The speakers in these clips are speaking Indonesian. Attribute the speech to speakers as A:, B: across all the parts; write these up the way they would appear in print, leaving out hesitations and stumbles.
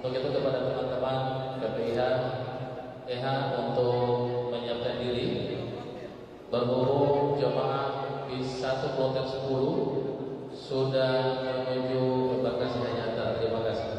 A: Begitu kepada teman-teman PPIH EH untuk menyiapkan diri berhubung jemaah bis 1 kloter 10 sudah menuju embarkasi Hayata. Terima kasih.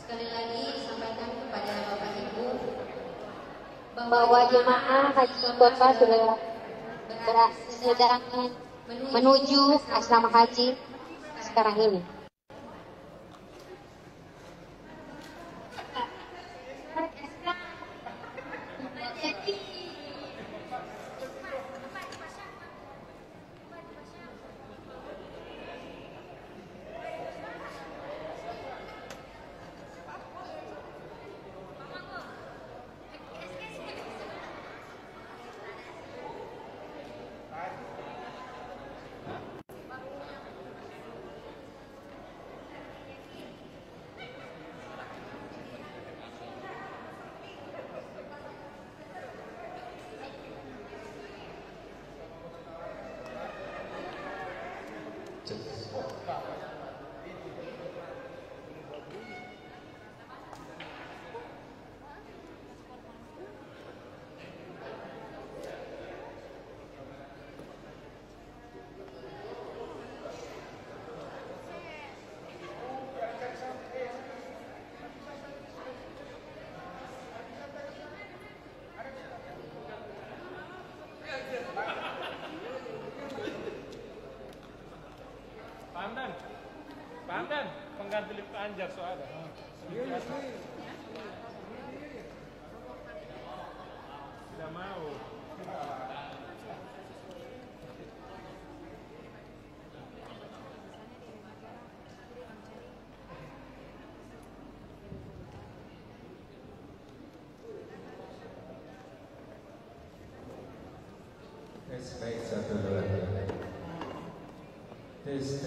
B: Sekali lagi sampaikan kepada Bapak Ibu
C: bahwa jemaah haji kota sedang menuju asrama haji sekarang ini.
D: Pandan, pengganti lift Anjar soalnya. Tidak mau.
E: Baik, satu dua tiga. Tes.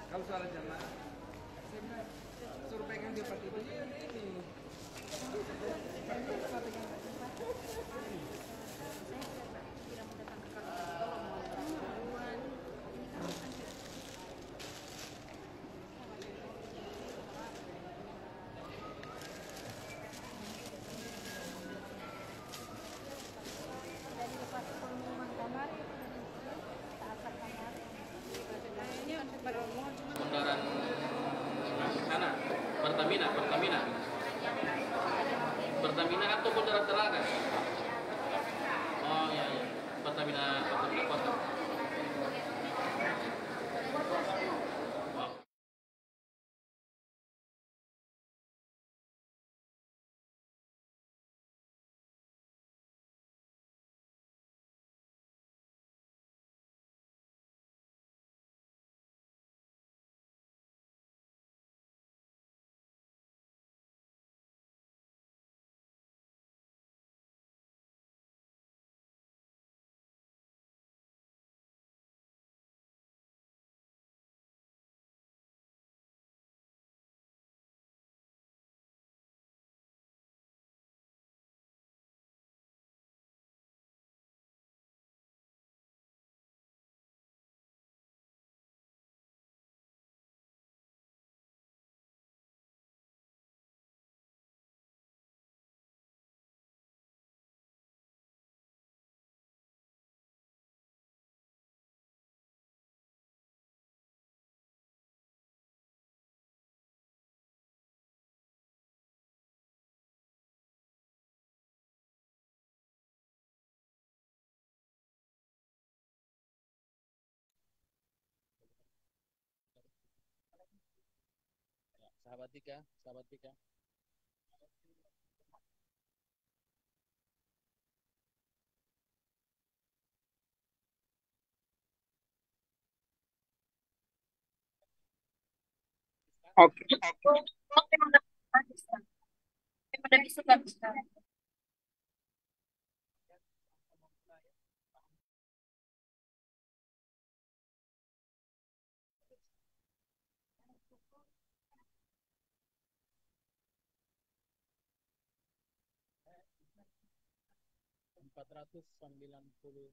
F: Kalau soal jamaah, saya suruh pegang dia pakai ini.
A: Bundaran mana? Pertamina atau Bundaran Telaga? Oh iya. Pertamina Kota. sahabat Tika, sahabat Tika.
F: Oke.
A: Empat ratus 90.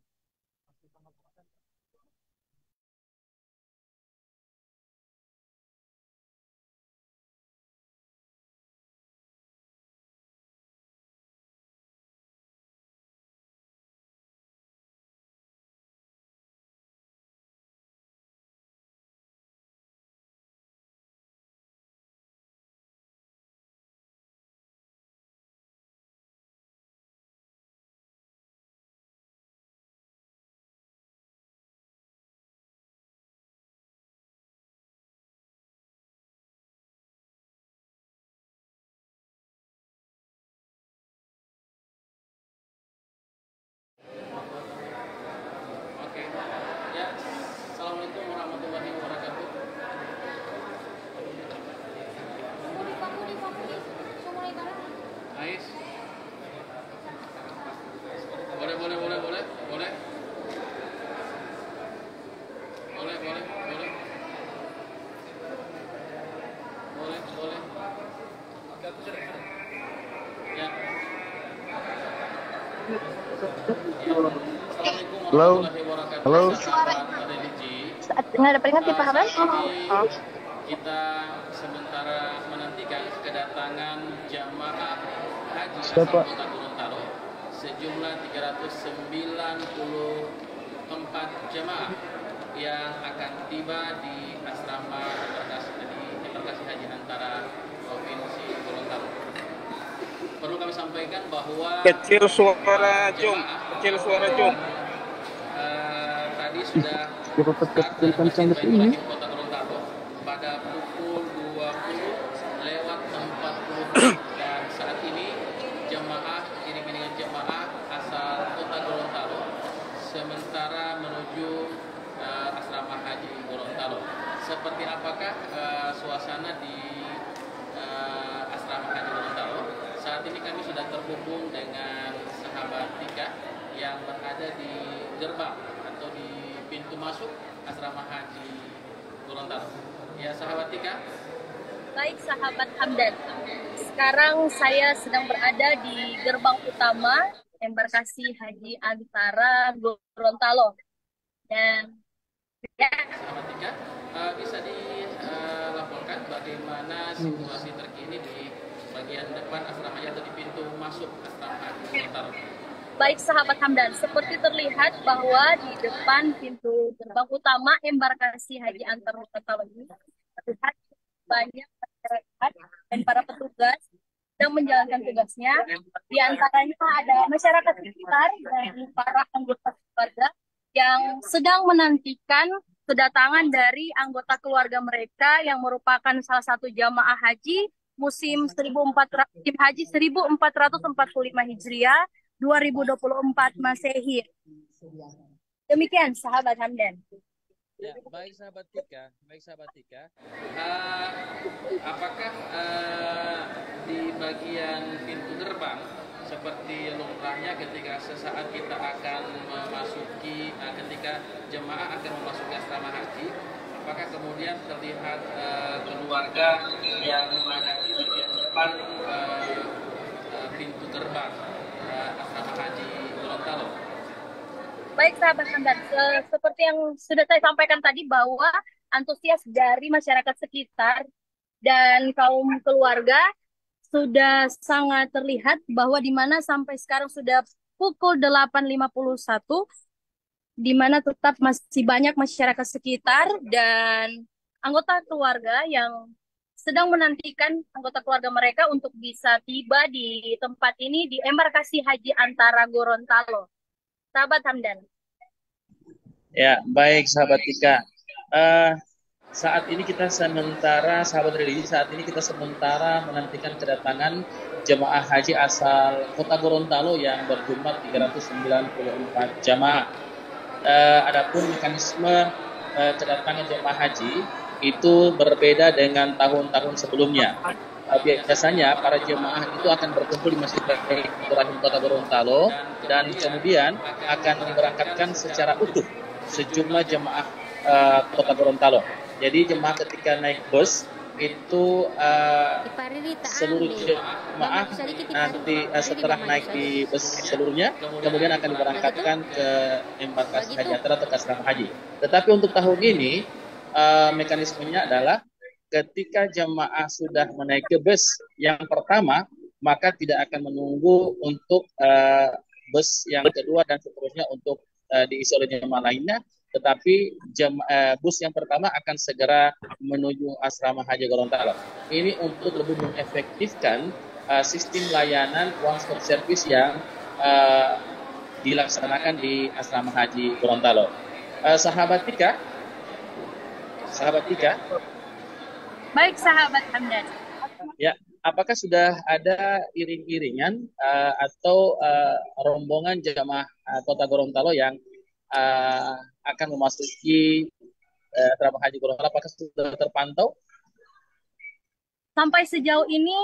A: Oke. Ya, Assalamualaikum warahmatullahi wabarakatuh. Ais. Boleh. Boleh. Ya.
E: Halo. Halo.
C: Nggak ada peringatan Pak Hamdan?
A: Kita sementara menantikan kedatangan jamaah haji asal
E: Siapa?
A: Kota Gorontalo sejumlah 394 jamaah yang akan tiba di asrama embarkasi haji antara Provinsi Gorontalo. Perlu kami sampaikan bahwa
F: Kecil suara Jom.
A: tadi sudah start Masjid Baitul Rahim Kota Gorontalo pada pukul 20:40 dan saat ini iring-iringan jemaah asal Kota Gorontalo sementara menuju asrama haji Gorontalo. Seperti apakah suasana di asrama haji Gorontalo? Saat ini kami sudah terhubung dengan sahabat Tika yang berada di gerbang atau di pintu masuk asrama haji Gorontalo. Ya, sahabat Tika.
G: Baik sahabat Hamdan, sekarang saya sedang berada di gerbang utama embarkasi haji antara Gorontalo. Dan ya,
A: Sahabat Tika, bisa dilaporkan bagaimana situasi terkini di bagian depan asrama haji atau di pintu masuk asrama haji Gorontalo?
G: baik sahabat Hamdan, seperti terlihat bahwa di depan pintu gerbang utama embarkasi haji antara Gorontalo ini terlihat banyak masyarakat dan para petugas yang menjalankan tugasnya. Di antaranya ada masyarakat sekitar dan para anggota keluarga yang sedang menantikan kedatangan dari anggota keluarga mereka yang merupakan salah satu jamaah haji musim 1445 Hijriah 2024 Masehi. Demikian sahabat Hamdan.
A: Ya, baik sahabat Tika. Apakah di bagian pintu gerbang seperti lumrahnya ketika sesaat kita akan memasuki ketika jemaah akan memasuki asrama haji, apakah kemudian terlihat keluarga yang memadati bagian depan pintu gerbang asrama haji Gorontalo?
G: Baik sahabat Hamdan, seperti yang sudah saya sampaikan tadi bahwa antusias dari masyarakat sekitar dan kaum keluarga sudah sangat terlihat bahwa di mana sampai sekarang sudah pukul 8.51, di mana tetap masih banyak masyarakat sekitar dan anggota keluarga yang sedang menantikan anggota keluarga mereka untuk bisa tiba di tempat ini di embarkasi haji antara Gorontalo. Sahabat Hamdan.
H: Ya, baik sahabat Tika.
A: saat ini kita sementara menantikan kedatangan jemaah haji asal Kota Gorontalo yang berjumlah 394 jamaah. Adapun mekanisme kedatangan jemaah haji itu berbeda dengan tahun-tahun sebelumnya. Biasanya para jemaah itu akan berkumpul di Masjid Ibrahim Kota Gorontalo dan kemudian akan diberangkatkan secara utuh sejumlah jemaah Kota Gorontalo. Jadi jemaah ketika naik bus itu seluruh jemaah nanti setelah naik di bus seluruhnya kemudian akan diberangkatkan ke embarkasi haji antara atau ke asrama haji. Tetapi untuk tahun ini mekanismenya adalah ketika jemaah sudah menaiki bus yang pertama, maka tidak akan menunggu untuk bus yang kedua dan seterusnya untuk diisi oleh jemaah lainnya, tetapi bus yang pertama akan segera menuju asrama haji Gorontalo. Ini untuk lebih mengefektifkan sistem layanan one stop service yang dilaksanakan di asrama haji Gorontalo. Sahabat Tika.
G: Baik, sahabat Hamdan.
A: Ya, apakah sudah ada iring-iringan atau rombongan jamaah Kota Gorontalo yang akan memasuki asrama haji Gorontalo? Apakah sudah terpantau?
G: Sampai sejauh ini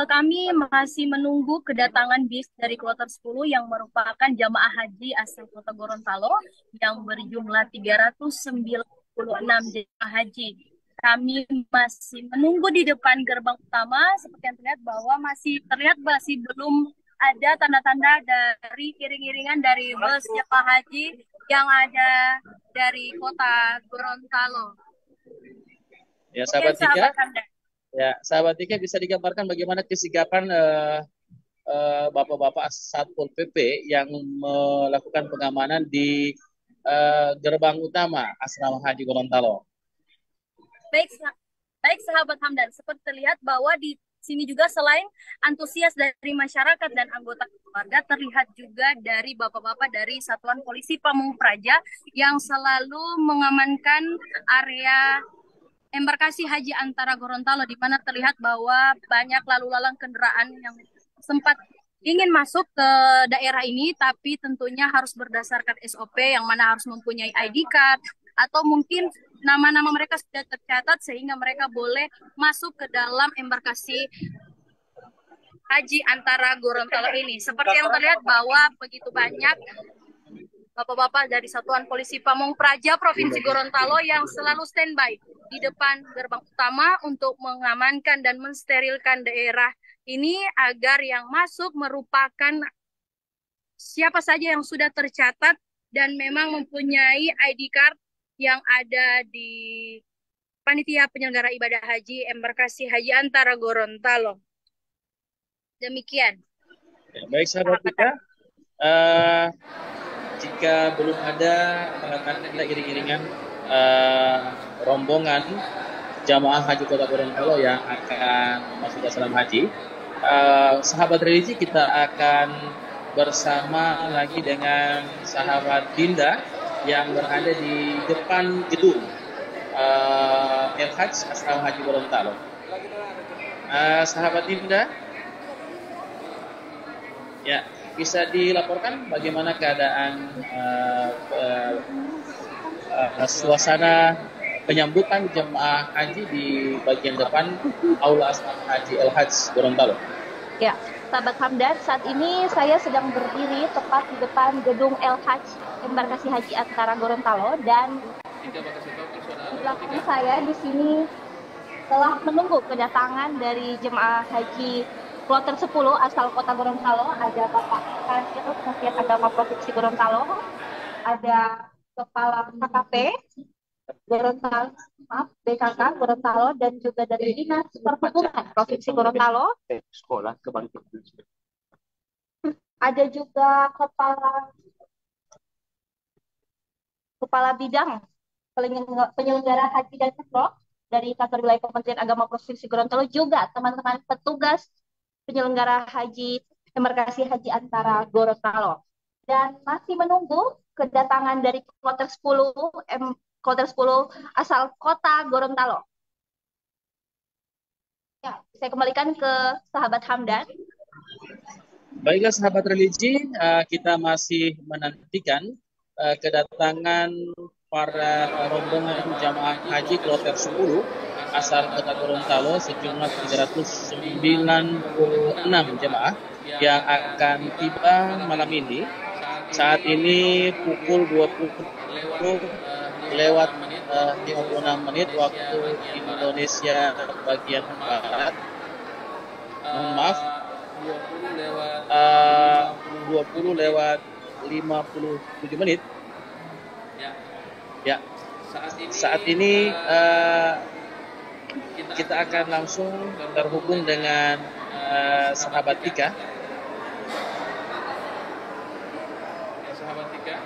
G: kami masih menunggu kedatangan bis dari kloter 10 yang merupakan jamaah haji asal Kota Gorontalo yang berjumlah 396 jamaah haji. Kami masih menunggu di depan gerbang utama, seperti yang terlihat bahwa masih belum ada tanda-tanda dari iring-iringan dari bus jemaah haji yang ada dari Kota Gorontalo.
A: Ya, sahabat Tika. Ya, sahabat Tika, bisa digambarkan bagaimana kesigapan bapak-bapak Satpol PP yang melakukan pengamanan di gerbang utama asrama haji Gorontalo.
G: Baik sahabat Hamdan, seperti terlihat bahwa di sini juga selain antusias dari masyarakat dan anggota keluarga, terlihat juga dari bapak-bapak dari Satuan Polisi Pamung Praja yang selalu mengamankan area embarkasi haji antara Gorontalo, di mana terlihat bahwa banyak lalu lalang kendaraan yang sempat ingin masuk ke daerah ini, tapi tentunya harus berdasarkan SOP yang mana harus mempunyai ID card atau mungkin nama-nama mereka sudah tercatat sehingga mereka boleh masuk ke dalam embarkasi haji antara Gorontalo ini. Seperti yang terlihat bahwa begitu banyak bapak-bapak dari Satuan Polisi Pamung Praja Provinsi Gorontalo yang selalu standby di depan gerbang utama untuk mengamankan dan mensterilkan daerah ini agar yang masuk merupakan siapa saja yang sudah tercatat dan memang mempunyai ID card yang ada di Panitia Penyelenggara Ibadah Haji Embarkasi Haji Antara Gorontalo. Demikian.
A: Ya, baik sahabat kita, jika belum ada tanda-tanda iring-iringan rombongan jamaah haji Kota Gorontalo yang akan masuk ke asrama haji, sahabat religi kita akan bersama lagi dengan sahabat Dinda yang berada di depan gedung El-Hajj Asrama Haji Gorontalo. Sahabat Dinda, ya, bisa dilaporkan bagaimana keadaan suasana penyambutan jemaah haji di bagian depan Aula Asrama Haji El-Hajj Gorontalo?
H: Ya, sahabat Hamdan, saat ini saya sedang berdiri tepat di depan gedung El-Hajj Embarkasi Haji Antara Gorontalo dan di belakang saya di sini telah menunggu kedatangan dari jemaah haji kloter 10 asal Kota Gorontalo. Ada Bapak Kanwil Kementerian Agama Provinsi Gorontalo, ada Kepala KKP Gorontalo, BKK Gorontalo, dan juga dari Dinas Perhubungan Provinsi Gorontalo. Ada juga Kepala Bidang Penyelenggara Haji dan Umroh dari Kantor Wilayah Kementerian Agama Provinsi Gorontalo, juga teman-teman petugas penyelenggara haji embarkasi haji antara Gorontalo. Dan masih menunggu kedatangan dari kloter 10 kloter 10 asal kota Gorontalo. Ya, saya kembalikan ke sahabat Hamdan.
I: Baiklah sahabat religi, kita masih menantikan kedatangan para rombongan jamaah haji kloter 10 asal kota Gorontalo sejumlah 396 jamaah yang akan tiba malam ini. Saat ini pukul 20 lewat 56 menit waktu Indonesia bagian barat. Mohon maaf, 20 lewat 57 menit. Ya, saat ini kita akan langsung terhubung dengan sahabat Tika.
A: Sahabat Tika.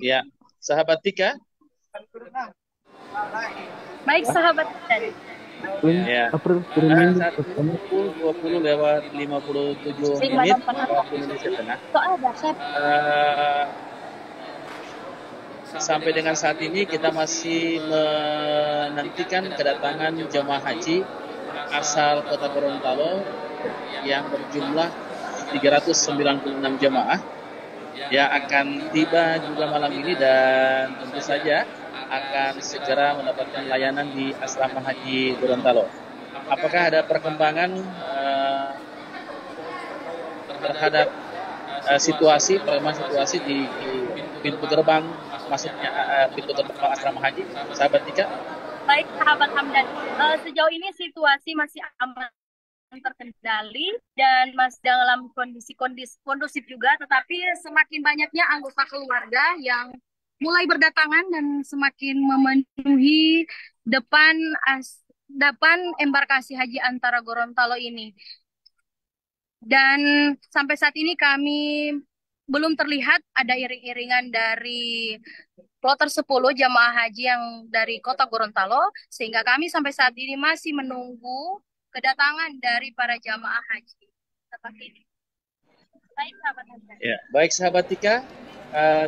I: Ya, sahabat Tika.
G: Baik sahabat dan
I: Ya. Saat ini pukul 20 lewat 57 menit waktu Indonesia Tengah. Sampai dengan saat ini kita masih menantikan kedatangan jemaah haji asal kota Gorontalo yang berjumlah 396 jemaah yang akan tiba juga malam ini dan tentu saja akan segera mendapatkan layanan di asrama haji Gorontalo. Apakah ada perkembangan terhadap situasi di pintu gerbang masuknya pintu gerbang asrama haji, sahabat Tika?
G: baik sahabat Hamdan, sejauh ini situasi masih aman terkendali dan masih dalam kondisi kondusif juga, tetapi semakin banyaknya anggota keluarga yang mulai berdatangan dan semakin memenuhi depan embarkasi haji antara Gorontalo ini. Dan sampai saat ini kami belum terlihat ada iring-iringan dari kloter 10 jamaah haji yang dari kota Gorontalo, sehingga kami sampai saat ini masih menunggu kedatangan dari para jamaah haji. Seperti ini. Baik sahabat Hamdan.
I: Ya, baik sahabat Tika,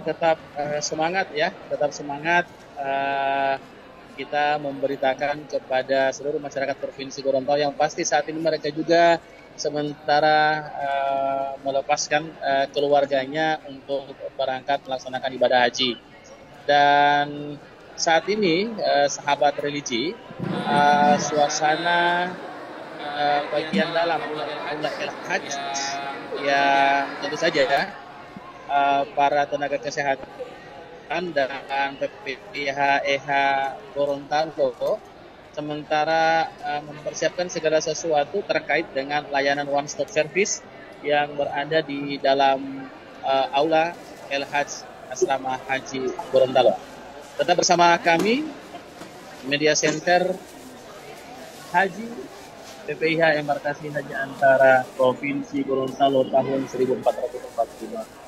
I: tetap semangat ya, tetap semangat. Kita memberitakan kepada seluruh masyarakat Provinsi Gorontalo yang pasti saat ini mereka juga sementara melepaskan keluarganya untuk berangkat melaksanakan ibadah haji. Dan saat ini sahabat religi, suasana bagian dalam Aula El-Hajj yang tentu saja ya para tenaga kesehatan dan PPH EH Gorontalo sementara mempersiapkan segala sesuatu terkait dengan layanan one stop service yang berada di dalam Aula El-Hajj Asrama Haji Gorontalo. Tetap bersama kami Media Center Haji PPIH Embarkasi Haji Antara Provinsi Gorontalo tahun 1445.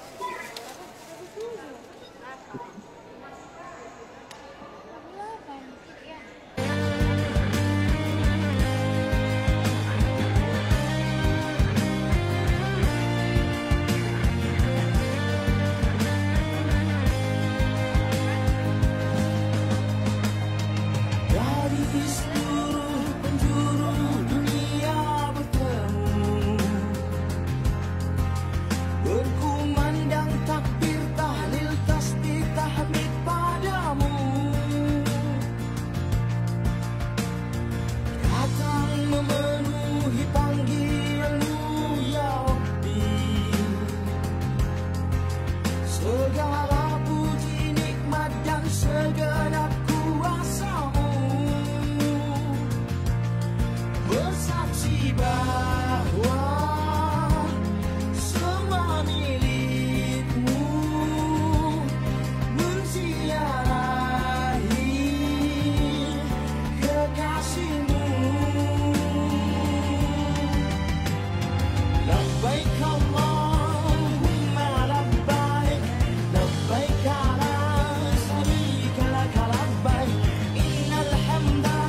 J: لبيك لا شريك لك لبيك إن الحمد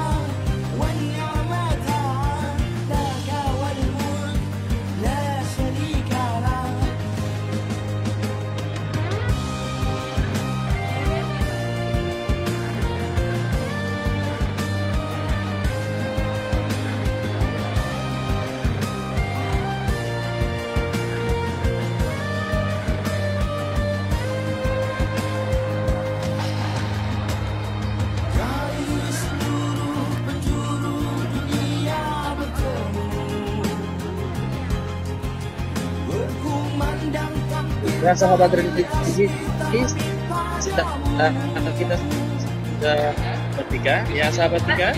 I: Ya sahabat religi kita sudah bertiga. Ya sahabat tiga,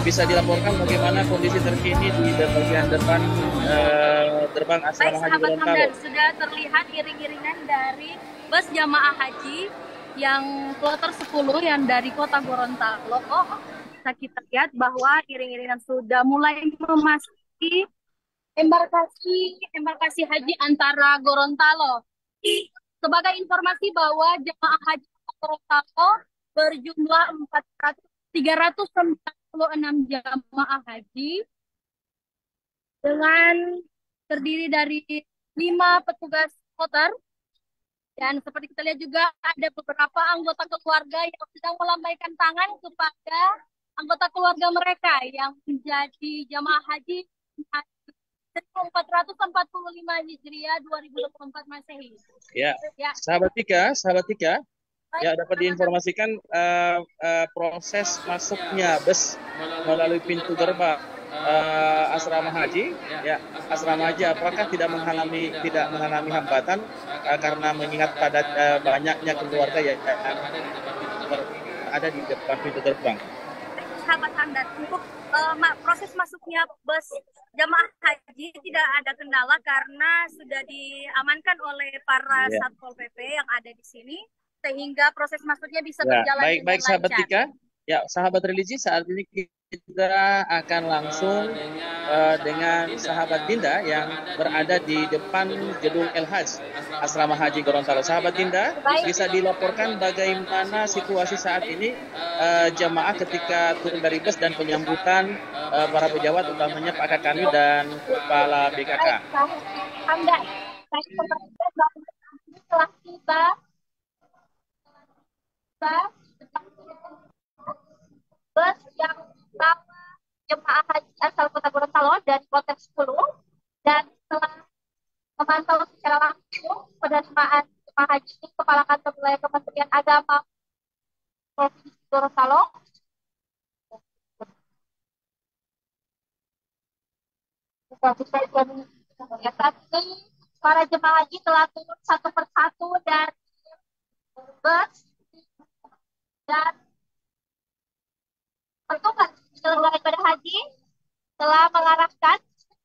I: bisa dilaporkan bagaimana kondisi terkini di bagian depan gerbang
G: Baik,
I: asrama haji
G: sahabat
I: Gorontalo.
G: Hamdan, sudah terlihat iring-iringan dari bus jamaah haji yang kloter 10 yang dari kota Gorontalo. Bisa kita lihat bahwa iring-iringan sudah mulai memasuki embarkasi haji antara Gorontalo. Sebagai informasi bahwa jemaah haji Gorontalo berjumlah 396 jemaah haji dengan terdiri dari 5 petugas kloter, dan seperti kita lihat juga ada beberapa anggota keluarga yang sedang melambaikan tangan kepada anggota keluarga mereka yang menjadi jamaah haji 1445 Hijriah 2024 Masehi.
I: Ya,
G: Ya.
I: sahabat tiga, ya dapat diinformasikan proses masuknya bus melalui pintu gerbang asrama haji. Ya, asrama haji apakah tidak mengalami hambatan karena mengingat pada banyaknya keluarga yang ada di depan pintu gerbang.
G: Sahabat Hamdan, untuk proses masuknya bus jamaah haji tidak ada kendala karena sudah diamankan oleh para Satpol PP yang ada di sini, sehingga proses masuknya bisa berjalan dengan
I: baik sahabat
G: lancar.
I: tiga. Ya, sahabat religi, saat ini kita akan langsung dengan sahabat Dinda yang berada di depan gedung El Haj Asrama Haji Gorontalo. Sahabat Dinda, bisa dilaporkan bagaimana situasi saat ini jemaah ketika turun dari bus dan penyambutan para pejabat, utamanya Pak Kakani dan Kepala BKK.
H: Hamdan, saya telah tiba bus yang membawa jemaah haji asal Kota Gorontalo dari kloter 10, dan setelah memantau secara langsung penerimaan jemaah haji, Kepala Kantor Wilayah Kementerian Agama Provinsi Gorontalo saat ini para jemaah haji telah turun satu persatu dari bus, dan petugas penyelenggara ibadah haji telah mengarahkan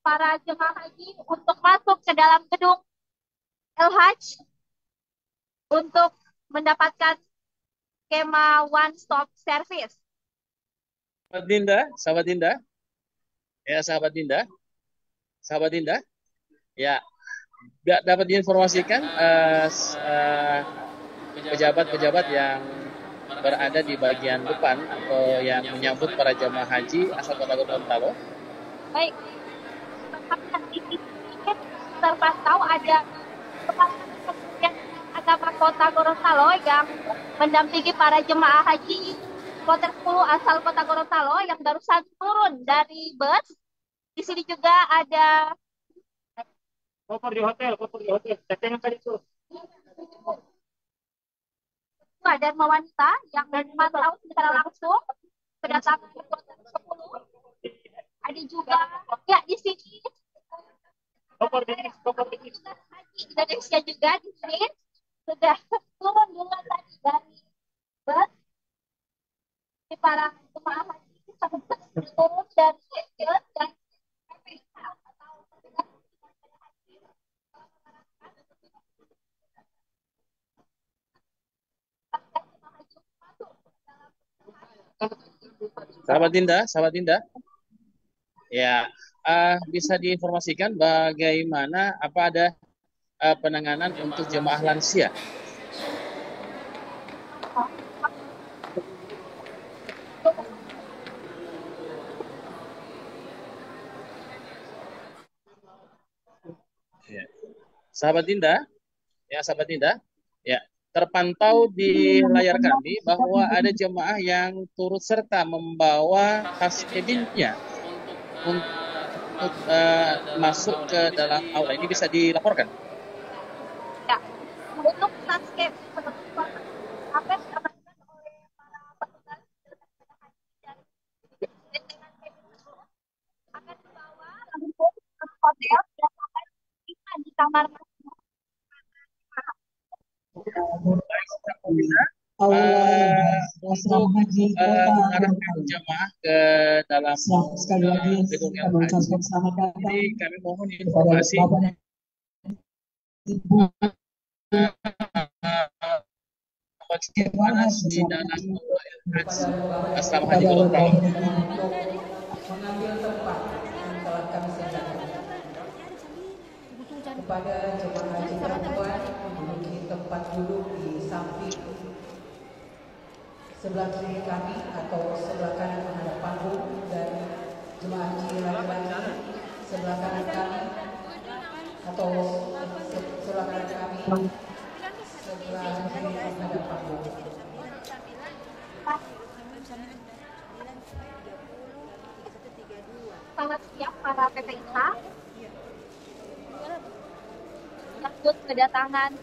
H: para jemaah haji untuk masuk ke dalam gedung El Haj untuk mendapatkan skema one stop service.
I: Sahabat Dinda, ya sahabat Dinda, ya dapat diinformasikan pejabat-pejabat yang berada di bagian depan atau yang menyambut para jemaah haji asal Kota Gorontalo.
H: Baik, terpantau ada Kepala Kementerian Agama Kota Gorontalo yang mendampingi para jemaah haji kloter 10 asal Kota Gorontalo yang barusan turun dari bus. Di sini juga ada
D: Koper di hotel. Chattingan tadi tuh.
H: dan wanita yang memantau secara langsung kedatangan kloter 10. Ada juga ya di sini Indonesia juga di sini sudah turun juga tadi dari bus. Di para jemaah haji turun dari bus dan
I: Sahabat Dinda, ya bisa diinformasikan bagaimana apa ada penanganan untuk jemaah lansia. Ya. Sahabat Dinda, ya terpantau di layar kami bahwa ada jemaah yang turut serta membawa tas cabinnya untuk masuk ke dalam aula. Ini bisa dilaporkan?
H: ya, untuk tas cabin apa yang diamankan oleh para petugas akan dibawa langsung ke hotel dan akan disimpan di kamar
I: untuk mengarahkan jemaah ke dalam gedung yang haji. Jadi kami mohon informasi bagaimana di dalam asrama haji Gorontalo.
F: Mengambil tempat yang telah kami sediakan kepada jemaah haji perempuan menduduki tempat duduk di samping sebelah kiri kami atau sebelah kanan menghadap panggung, dan jemaah haji laki-laki sebelah kanan kami atau sebelah kanan kami sebelah kiri menghadap panggung.
H: Sangat siap para PPIK. Lanjut kedatangan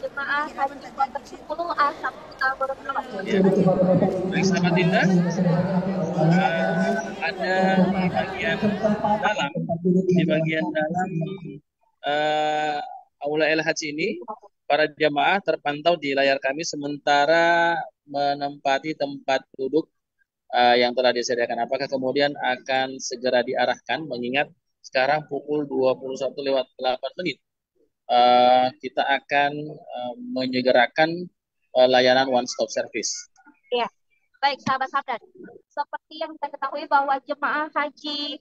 H: jemaah haji kloter 10 asal Kota Gorontalo.
I: Baik sahabat Dinda, ada di bagian dalam Aula El Haji ini, para jemaah terpantau di layar kami sementara menempati tempat duduk yang telah disediakan. Apakah kemudian akan segera diarahkan, mengingat sekarang pukul 21:08 kita akan menyegerakan layanan one stop service.
H: Ya, baik sahabat Sabdan. Seperti yang kita ketahui bahwa jemaah haji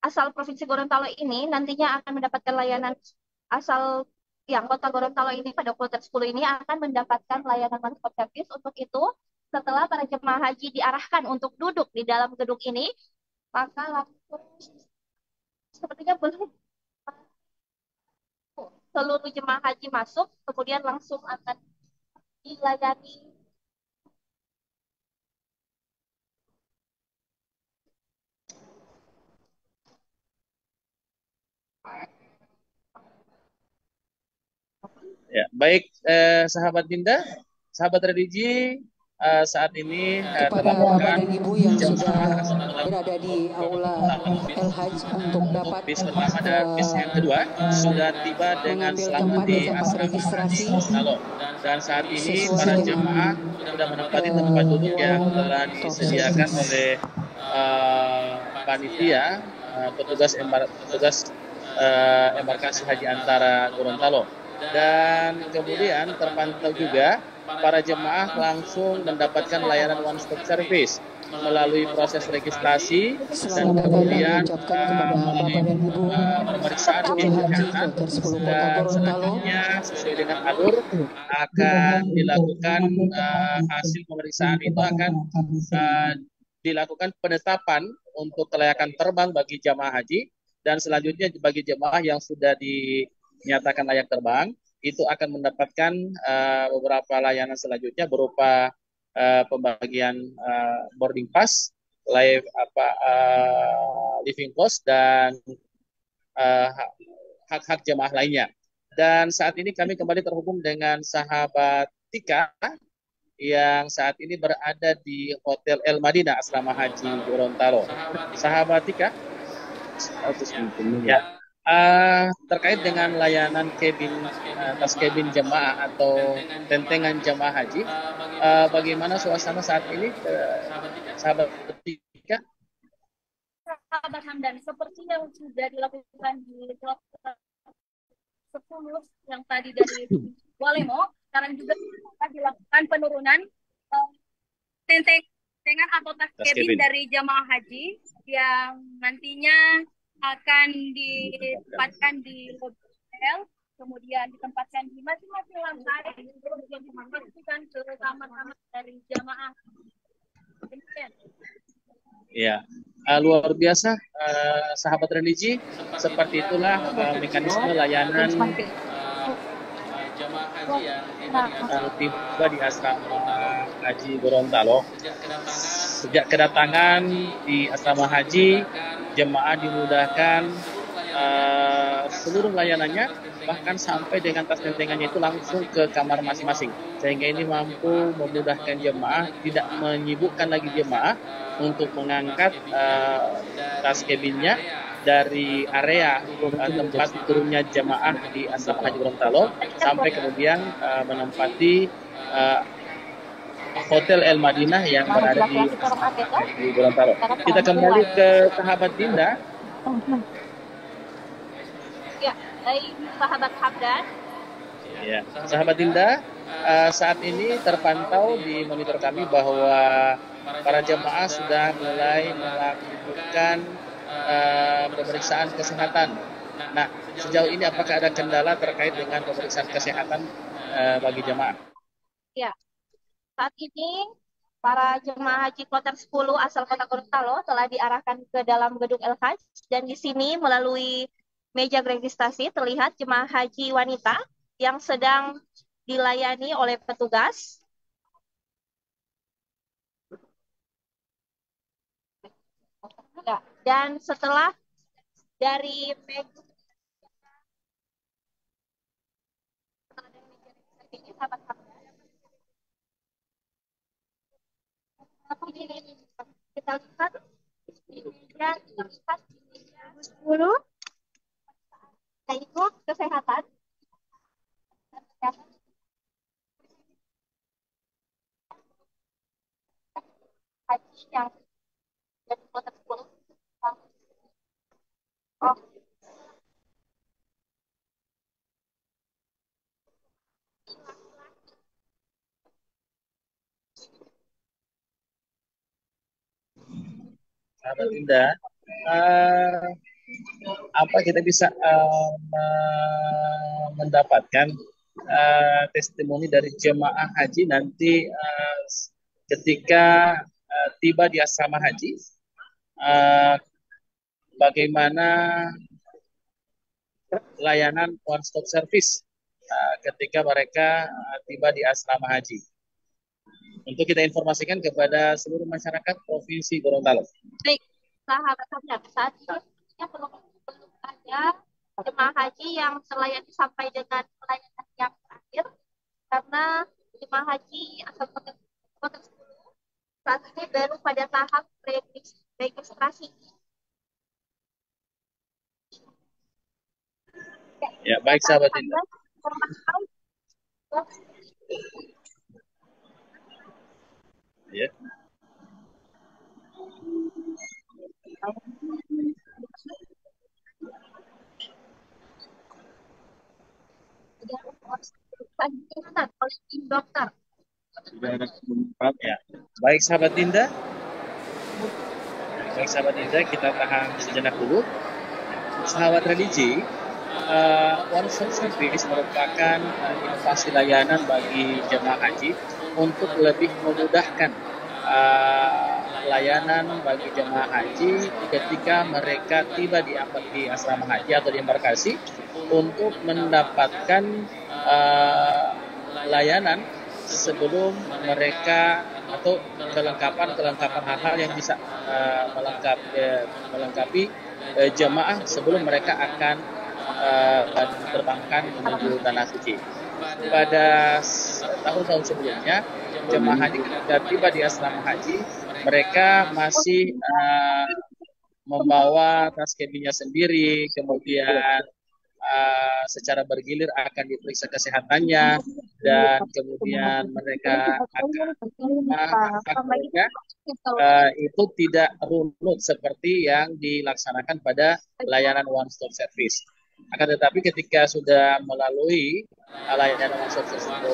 H: asal Provinsi Gorontalo ini nantinya akan mendapatkan layanan asal yang Kota Gorontalo ini pada kloter 10 ini akan mendapatkan layanan one stop service. Untuk itu, setelah para jemaah haji diarahkan untuk duduk di dalam gedung ini, maka langsung sepertinya belum seluruh jemaah haji masuk, kemudian langsung akan dilayani
I: Ya, baik sahabat Dinda, sahabat religi, saat ini
F: kepada Bapak dan Ibu yang sudah berada di Aula El Haj untuk dapat
I: bis pertama dan bis yang kedua sudah tiba dengan selamat di asrama haji Gorontalo. Dan saat ini para jemaah sudah menempati tempat duduk yang telah disediakan oleh panitia petugas embarkasi haji antara Gorontalo. Dan kemudian terpantau juga para jemaah langsung mendapatkan layanan one stop service melalui proses registrasi dan kemudian melalui pemeriksaan kesehatan, dan selanjutnya sesuai dengan alur akan dilakukan hasil pemeriksaan itu akan dilakukan penetapan untuk kelayakan terbang bagi jemaah haji, dan selanjutnya bagi jemaah yang sudah dinyatakan layak terbang itu akan mendapatkan beberapa layanan selanjutnya berupa pembagian boarding pass, living cost, dan hak-hak jemaah lainnya. Dan saat ini kami kembali terhubung dengan sahabat Tika yang saat ini berada di Hotel El Madinah Asrama Haji Gorontalo. Sahabat Tika, ya. Terkait dengan layanan tas kabin jemaah atau tentengan jemaah haji, bagaimana suasana saat ini, sahabat Tika?
G: Sahabat Hamdan, seperti yang sudah dilakukan di kloter 10 yang tadi dari Walemo, sekarang juga akan dilakukan penurunan tentengan atau tas kabin dari jemaah haji yang nantinya akan ditempatkan di hotel, kemudian ditempatkan di masing-masing lantai, kemudian dimasukkan ke kamar-kamar dari jamaah.
I: Ya, luar biasa, sahabat religi. Seperti itulah mekanisme layanan
A: jemaah haji yang
I: tiba di asrama haji Gorontalo. Sejak kedatangan di asrama haji, jemaah dimudahkan seluruh layanannya, bahkan sampai dengan tas tentengannya itu langsung ke kamar masing-masing, sehingga ini mampu memudahkan jemaah, tidak menyibukkan lagi jemaah untuk mengangkat tas kabinnya dari area tempat turunnya jemaah di asrama haji Gorontalo sampai kemudian menempati Hotel El Madinah yang berada di Gorontalo. Kita kembali ke sahabat Dinda.
H: Ya, baik sahabat Hamdan.
I: Ya, sahabat Dinda, saat ini terpantau di monitor kami bahwa para jemaah sudah mulai melakukan pemeriksaan kesehatan. Nah, sejauh ini apakah ada kendala terkait dengan pemeriksaan kesehatan bagi jemaah?
H: Ya, saat ini para jemaah haji kloter 10 asal Kota Gorontalo telah diarahkan ke dalam gedung El Hajj, dan di sini melalui meja registrasi terlihat jemaah haji wanita yang sedang dilayani oleh petugas. Ya, dan setelah dari meja ini, kita lihat meja 10 yaitu kesehatan haji yang dari kloter 10. Oh,
I: Sahabat Dinda, apa kita bisa mendapatkan testimoni dari jemaah haji nanti ketika tiba di asrama haji, bagaimana layanan one stop service ketika mereka tiba di asrama haji, untuk kita informasikan kepada seluruh masyarakat Provinsi Gorontalo.
H: baik, sahabat Hamdan, saat ini belum ada jemaah haji yang terlayani sampai dengan pelayanan yang terakhir, karena jemaah haji asal Kota 10 saat ini baru pada tahap registrasi.
I: Ya, baik sahabat Dinda. Ya. Ya. Baik sahabat Dinda. Baik sahabat Dinda, kita tahan sejenak dulu. Sahabat religi, one stop service merupakan inovasi layanan bagi jemaah haji untuk lebih memudahkan layanan bagi jemaah haji ketika mereka tiba di asrama haji atau di embarkasi untuk mendapatkan layanan sebelum mereka, atau kelengkapan hal-hal yang bisa melengkapi jemaah sebelum mereka akan terbangkan menuju tanah suci. Pada tahun-tahun sebelumnya, jemaah haji ketika tiba di asrama haji, mereka masih membawa tas cabinnya sendiri, kemudian secara bergilir akan diperiksa kesehatannya, dan kemudian mereka akan itu tidak runut seperti yang dilaksanakan pada layanan one stop service. Akan tetapi ketika sudah melalui layanan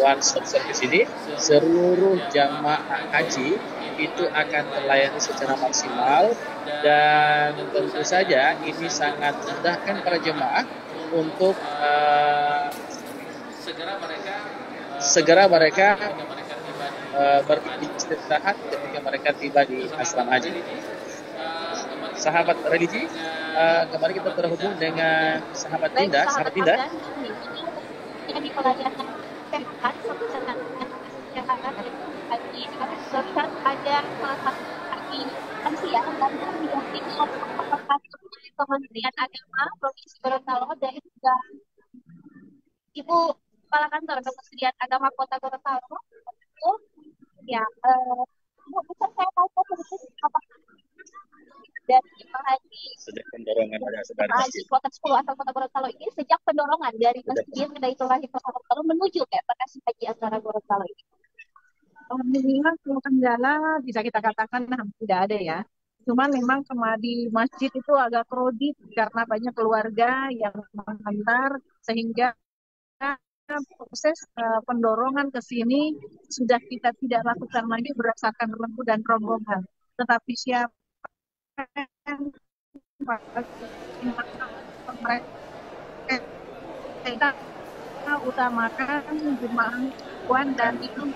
I: one stop service ini, seluruh jamaah haji itu akan terlayani secara maksimal, dan tentu saja ini sangat memudahkan para jemaah untuk segera mereka beristirahat ketika mereka tiba di asrama haji. Sahabat religi, kembali kita terhubung dengan sahabat Dinda. Sahabat Dinda,
H: yang di pelayanan kesehatan terlihat ada salah satu haji lansia dan didampingi oleh Kementerian Agama Provinsi Gorontalo dan juga Ibu Kepala Kantor Kementerian Agama Kota Gorontalo. Ya, bisa saya tanya sedikit apakah dari jemaah haji haji Kloter 10 asal Kota Gorontalo ini sejak pendonongan dari Masjid Hidayatullah Kota Gorontalo menuju ke embarkasi haji antara Gorontalo ini?
J: Alhamdulillah kalau kendala bisa kita katakan hampir tidak ada ya. Cuman memang di masjid itu agak crowded karena banyak keluarga yang mengantar sehingga proses pendorongan ke sini sudah kita tidak lakukan lagi berdasarkan lembu dan rombongan, tetapi siapa yang kita utamakan jemaah Puan dan itu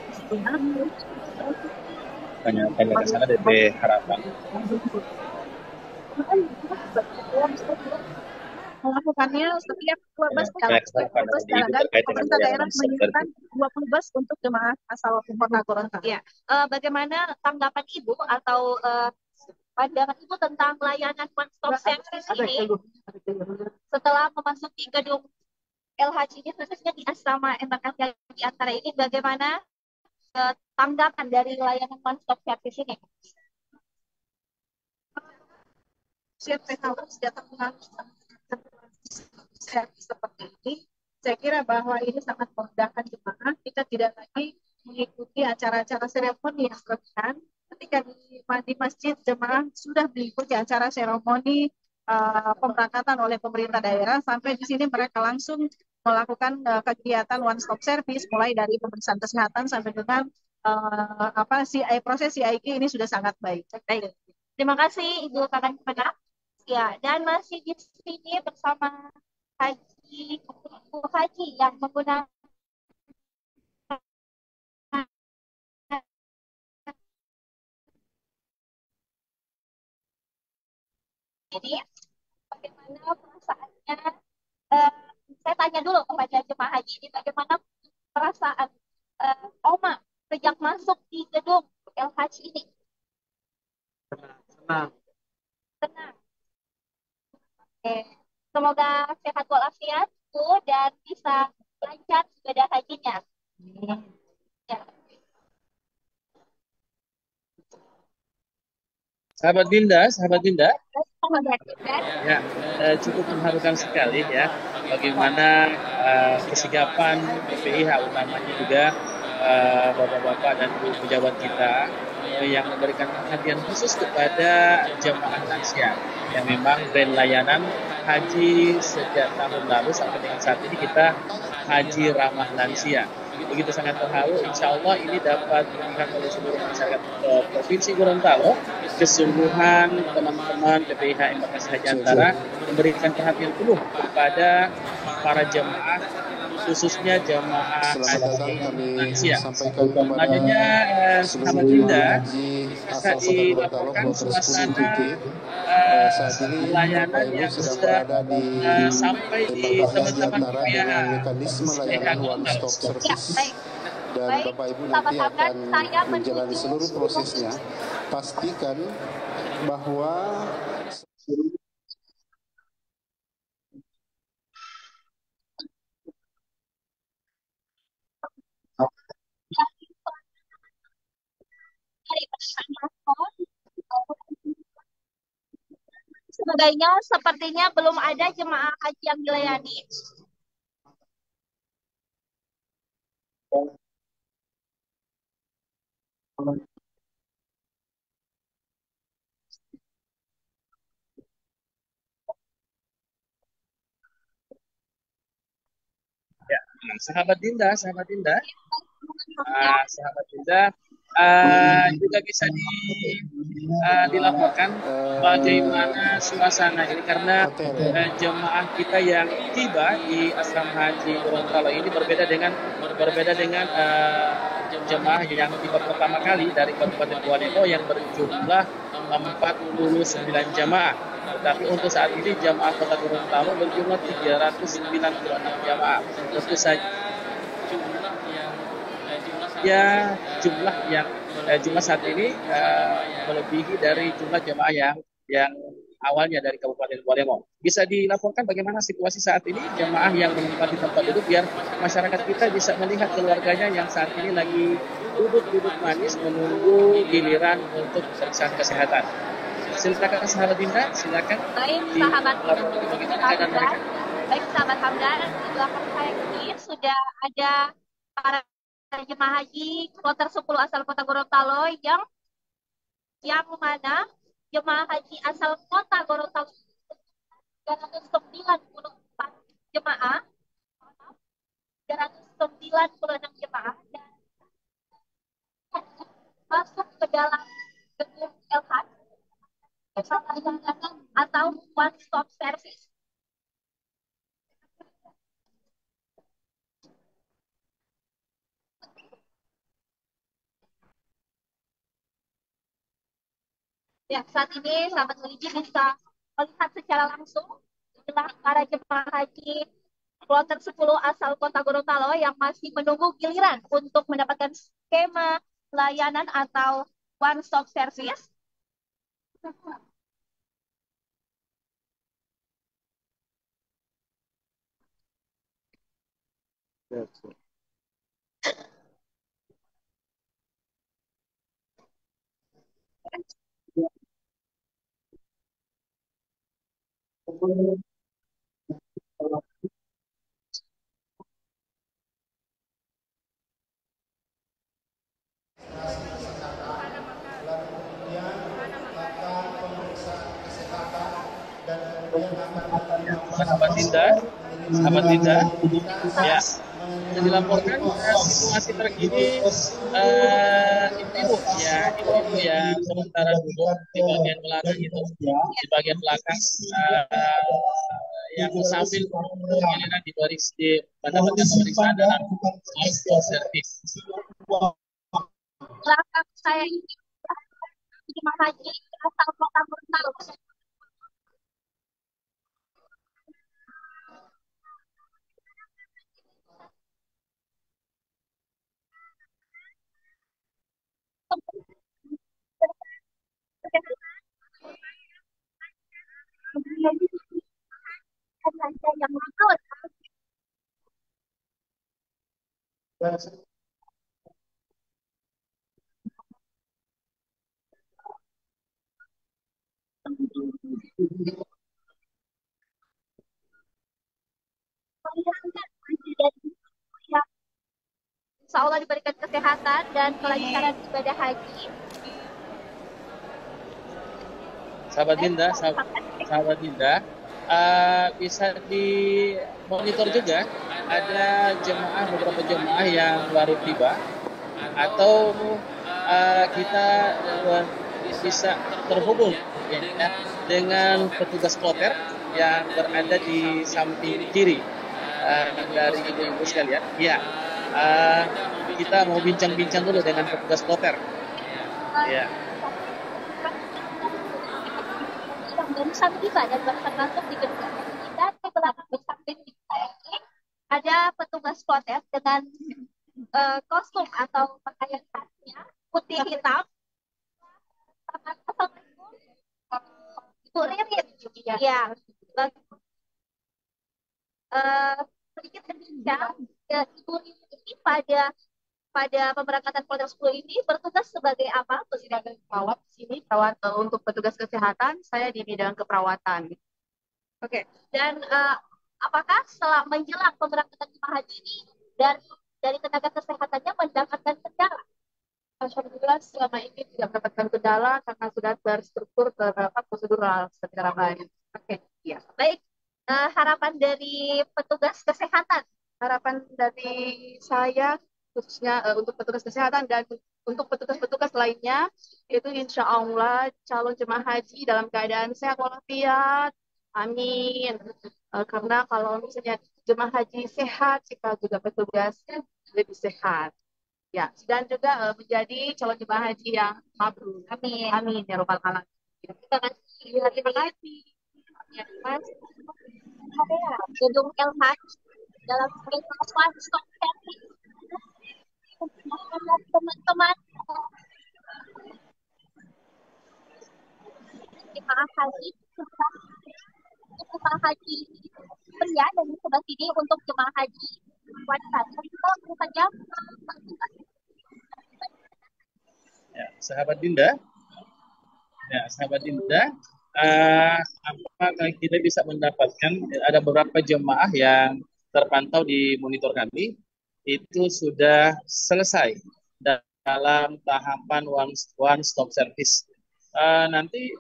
I: Banyak ke sana DP Harapan.
J: melakukannya setiap 2 bus jalan dan pemerintah daerah menyiapkan 20 bus untuk jemaah asal Kota Gorontalo.
H: Ya, bagaimana tanggapan Ibu atau pandangan Ibu tentang layanan one stop service ini setelah memasuki gedung LHC ini, khususnya di asrama embarkasi Haji Antara ini, bagaimana tanggapan dari layanan one stop service ini?
J: Siapa tahu datang seperti ini, saya kira bahwa ini sangat memudahkan jemaah. Kita tidak lagi mengikuti acara-acara seremoni yang berlebihan. Ketika di masjid, jemaah sudah mengikuti acara seremoni pemberangkatan oleh pemerintah daerah. Sampai di sini mereka langsung melakukan kegiatan one stop service, mulai dari pemeriksaan kesehatan sampai dengan proses CIK ini sudah sangat baik.
H: Baik. Terima kasih Ibu Kakan Kemenak. Ya, dan masih di sini bersama Ibu Haji yang menggunakan ini. Bagaimana perasaannya? Saya tanya dulu kepada jemaah haji ini, bagaimana perasaan Oma sejak masuk di gedung LHC ini?
I: Senang.
H: Tenang. Oke. Semoga sehat walafiat Bu dan bisa lancar ibadah hajinya. Ya.
I: Sahabat Dinda,
H: Ya.
I: cukup mengharukan sekali ya bagaimana kesigapan PPIH, utamanya juga bapak-bapak dan ibu pejabat kita yang memberikan perhatian khusus kepada jemaah lansia yang memang brand layanan haji sejak tahun lalu sampai dengan saat ini kita haji ramah lansia. Begitu sangat terharu, insya Allah ini dapat dilihat oleh seluruh masyarakat Provinsi Gorontalo. Keseluruhan teman-teman PPIH Embarkasi Haji Antara memberikan perhatian penuh kepada para jemaah, khususnya jemaah haji lansia. Selanjutnya, sahabat Dinda, bisa dilaporkan suasana layanan yang sudah sampai di teman-teman PPIH Gorontalo.
E: Dan Bapak Ibu nanti akan menjalani seluruh prosesnya. Pastikan bahwa
H: sepertinya belum ada jemaah haji yang dilayani.
I: Ya, sahabat Dinda, juga bisa dilaporkan bagaimana suasana ini karena jemaah kita yang tiba di asrama haji Gorontalo ini berbeda dengan jemaah yang tiba pertama kali dari Kabupaten Kualito yang berjumlah 49 jemaah. Tetapi untuk saat ini jemaah Kota Gorontalo berjumlah 396 jemaah. Tentu saja jumlah saat ini melebihi dari jumlah jemaah yang awalnya dari Kabupaten Kualemo. Bisa dilaporkan bagaimana situasi saat ini jemaah yang menempati tempat duduk biar masyarakat kita bisa melihat keluarganya yang saat ini lagi duduk manis menunggu giliran untuk pemeriksaan kesehatan. Silakan sahabat Dinda, silakan.
H: Baik sahabat Hamdan, di belakang saya ini sudah ada para jemaah haji kloter 10 asal Kota Gorontalo yang mana jemaah haji asal Kota Gorontalo 394 jemaah, 396 jemaah dan masuk ke dalam gedung LH atau one stop service. Ya, saat ini sahabat Religi bisa melihat secara langsung inilah para jemaah haji kloter 10 asal Kota Gorontalo yang masih menunggu giliran untuk mendapatkan skema layanan atau one stop service.
I: Sahabat Dinda, ya, yang dilaporkan situasi terkini ibu-ibu yang sementara duduk di bagian belakang itu, di bagian belakang yang sambil giliran mendapatkan pemeriksaan dalam service.
H: Belakang saya ini jemaah haji asal Kota Gorontalo. Yang menurut Insya Allah diberikan kesehatan dan kelancaran ibadah haji.
I: Sahabat Dinda, bisa dimonitor juga ada beberapa jemaah yang baru tiba atau kita bisa terhubung ya, dengan petugas kloter yang berada di samping kiri dari ibu-ibu sekalian. Ya, kita mau bincang-bincang dulu dengan petugas kloter. Ya.
H: Baru satu tiba dan barusan masuk di gedung kita di belakang samping kita ini ada petugas kloter dengan kostum atau pakaian khasnya putih hitam. Ibu Ririn, ya, sedikit berbincang, Ibu Ririn ini pada pemberangkatan kloter 10 ini bertugas sebagai apa?
K: Sebagai perawat di sini, perawat untuk petugas kesehatan, saya di bidang keperawatan.
H: Oke. Dan apakah setelah menjelang pemberangkatan jemaah haji ini dari tenaga kesehatannya mendapatkan kendala?
K: Alhamdulillah selama ini tidak mendapatkan kendala karena sudah terstruktur beberapa prosedural secara baik.
H: Oke, ya. Baik. Harapan dari petugas kesehatan?
K: Harapan dari saya khususnya untuk petugas kesehatan dan untuk petugas-petugas lainnya itu insya Allah calon jemaah haji dalam keadaan sehat walafiat, amin. Karena kalau misalnya jemaah haji sehat, kita juga petugas lebih sehat. Ya, dan juga menjadi calon jemaah haji yang mabrur.
H: Amin.
K: Amin ya robbal alamin.
H: Terima kasih. Terima kasih. Ya, Mas. Gedung LH dalam one stop service. Teman-teman jemaah haji pria dan di sebelah sini untuk jemaah haji wanita. Kita langsung saja.
I: Ya, sahabat Dinda, apakah kita bisa mendapatkan ada beberapa jemaah yang terpantau di monitor kami itu sudah selesai dalam tahapan one stop service. Nanti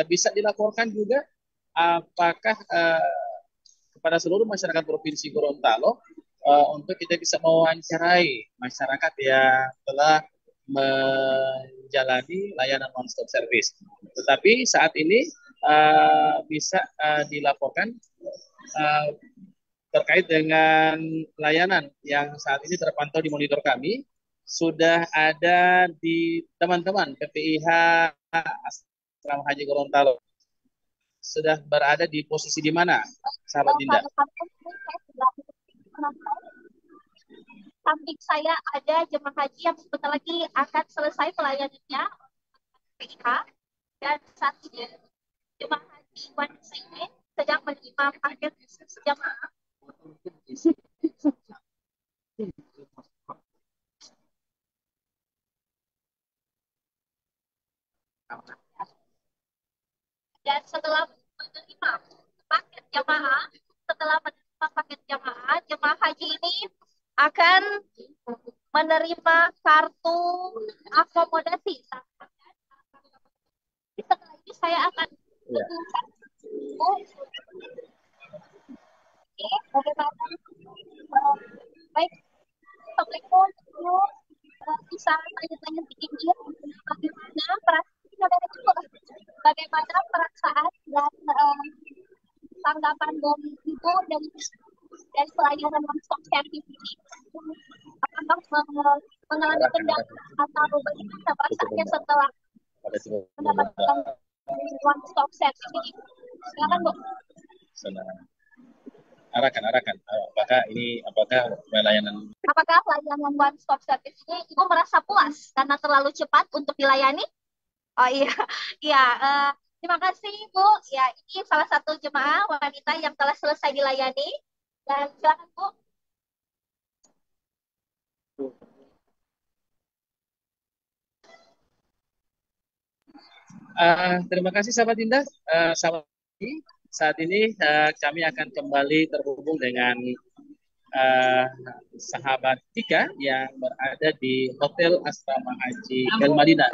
I: bisa dilaporkan juga apakah kepada seluruh masyarakat Provinsi Gorontalo untuk kita bisa mewawancarai masyarakat yang telah menjalani layanan one stop service. Tetapi saat ini bisa dilaporkan terkait dengan layanan yang saat ini terpantau di monitor kami, sudah ada di teman-teman PPIH Asrama Haji Gorontalo. Sudah berada di posisi di mana, sahabat Dinda?
H: Samping saya ada jemaah haji yang sebentar lagi akan selesai pelayanannya PPIH, dan saat ini jemaah haji wanita ini sedang menerima paket jemaah. Dan setelah menerima paket jamaah, jemaah haji ini akan menerima kartu akomodasi. Setelah ini saya akan menunjukkan bagaimana baik Assalamualaikum, bisa tanya-tanya sedikit bagaimana perasaan dan tanggapan dari ibu dari pelayanan one stop service ini, apakah mengalami kendala atau bagaimana perasaannya setelah mendapatkan one stop service ini? Silakan Bu.
I: Arahkan. Apakah
H: layanan one stop service ini Ibu merasa puas karena terlalu cepat untuk dilayani? Oh iya, iya. Terima kasih Bu. Ya, ini salah satu jemaah wanita yang telah selesai dilayani. Dan silakan Bu.
I: Terima kasih sahabat Dinda. Saat ini kami akan kembali terhubung dengan sahabat Tika yang berada di Hotel Asrama Haji El Madinah.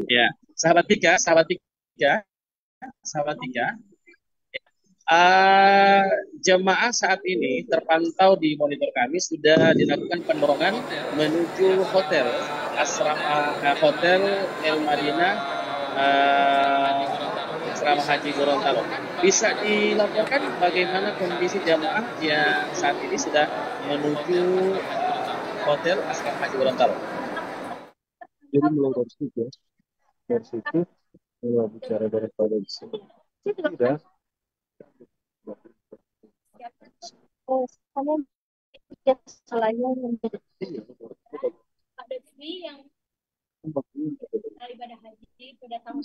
I: Ya, sahabat Tika. Jemaah saat ini terpantau di monitor kami sudah dilakukan penerangan menuju hotel Asrama Hotel El Madinah Asrama Haji Gorontalo. Bisa dilaporkan bagaimana kondisi jemaah yang saat ini sudah menuju hotel Asrama Haji Gorontalo?
L: Jadi mulai dari situ mulai bicara daripada di sini. Sudah.
H: Ada yang ibadah haji pada tahun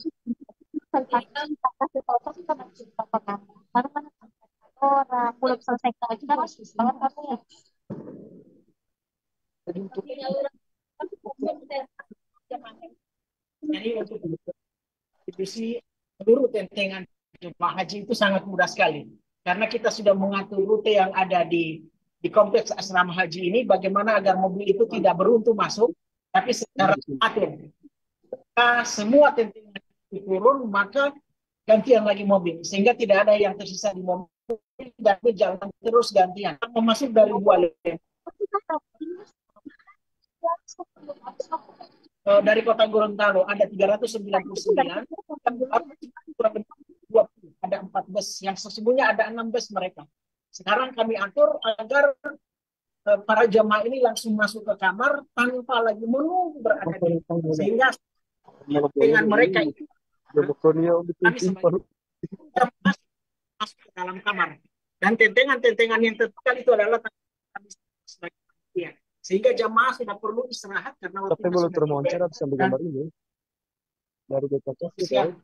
H: orang belum selesai lagi kan masih
M: Jadi untuk divisi seluruh tentengan jemaah haji itu sangat mudah sekali. Karena kita sudah mengatur rute yang ada di kompleks asrama haji ini, bagaimana agar mobil itu tidak beruntung masuk, tapi secara atur. Semua tentengan itu turun, maka gantian lagi mobil. Sehingga tidak ada yang tersisa di mobil, dan jalan terus gantian. Masuk dari dua lane. Dari kota Gorontalo ada 399, ada 4 bus, yang sesungguhnya ada 6 bus mereka. Sekarang kami atur agar para jamaah ini langsung masuk ke kamar tanpa lagi menunggu berada di, sehingga dengan mereka itu kami masuk ke dalam kamar, dan tentengan yang tertukar itu adalah kami sebagai panitia. Sehingga jamaah tidak perlu istirahat karena waktu
L: tapi boleh terwawancara sambil gambar ini dari BKK
M: ya.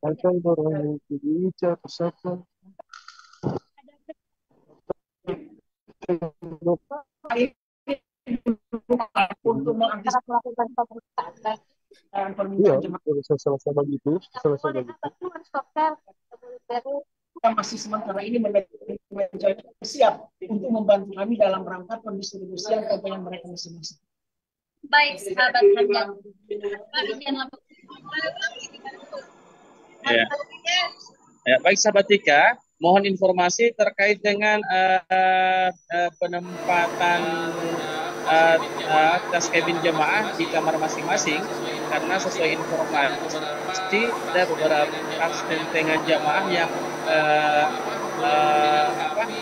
L: Akan orang bicara siapa?
M: Untuk mengantisipasi
L: Iya, selesai bagi itu, selesai bagi itu.
M: Kita masih sementara ini menjadi siap untuk membantu kami dalam rangka pendistribusian konten mereka masing-masing.
G: Baik, sahabat Hamdan.
I: Ya, baik sahabat Tika, mohon informasi terkait dengan penempatan tas kabin jemaah di kamar masing-masing, karena sesuai informasi ada beberapa tas tentengan jemaah yang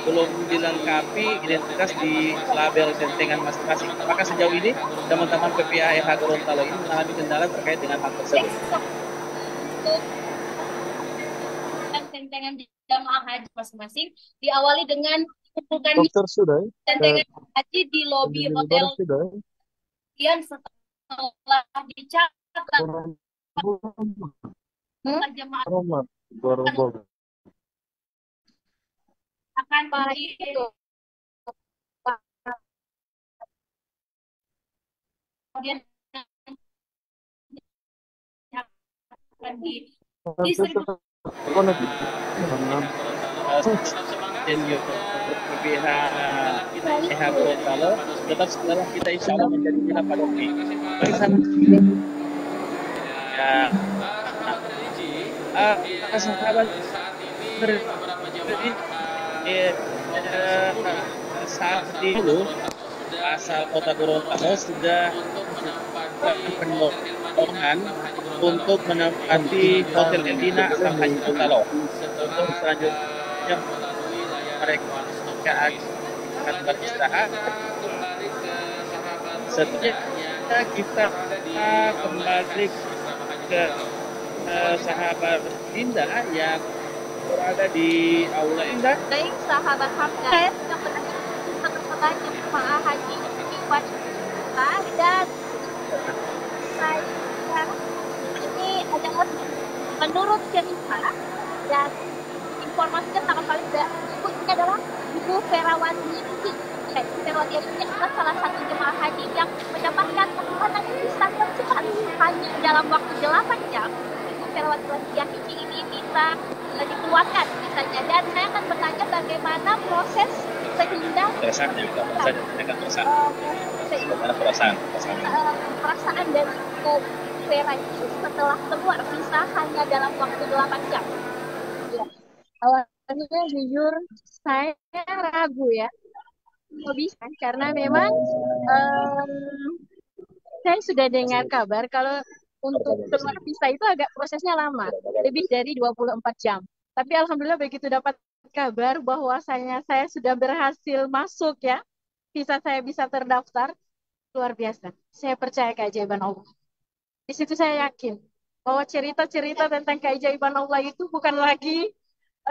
I: belum dilengkapi identitas di label tentengan masing-masing. Apakah sejauh ini teman-teman PPAH Gorontalo ini mengalami kendala terkait dengan hal tersebut?
G: Tentengan jamaah haji masing-masing diawali dengan kumpulkan tentengan haji di lobi hotel. Kemudian setelah dicatat jemaah akan kemudian akan didistribusikan
I: PPAH Gorontalo tetap setelah kita insya Allah menjadi mitra Padopi. Sahabat saat itu asal Kota Gorontalo sudah pemotongan untuk menempati Hotel Edina Asal Haji Gorontalo. Untuk selanjutnya mereka akan beristirahat. Setelah kita kembali ke sahabat Dinda yang berada di Aula Indah.
H: Baik sahabat Hamdan, saya sudah berada di tengah-tengah jemaah haji di Wajibah, dan saya ini adalah menurut cerita dan informasinya sangat paling ibu ini adalah Ibu Ferawati Iti. Ferawati Iti adalah salah satu jemaah haji yang mendapatkan penempatan visa tercepat hanya dalam waktu 8 jam. Ibu Ferawati Iti ini bisa dikeluarkan visanya, dan saya akan bertanya bagaimana proses sehingga perasaan dari Ibu Vera itu setelah keluar visa hanya dalam waktu 8 jam. Ya. Awalnya jujur saya ragu ya, kok bisa, karena memang saya sudah dengar kabar kalau untuk keluar visa itu agak prosesnya lama, lebih dari 24 jam. Tapi alhamdulillah begitu dapat kabar bahwasanya saya sudah berhasil masuk ya, visa saya bisa terdaftar, luar biasa. Saya percaya keajaiban Allah. Di situ saya yakin bahwa cerita-cerita tentang keajaiban Allah itu bukan lagi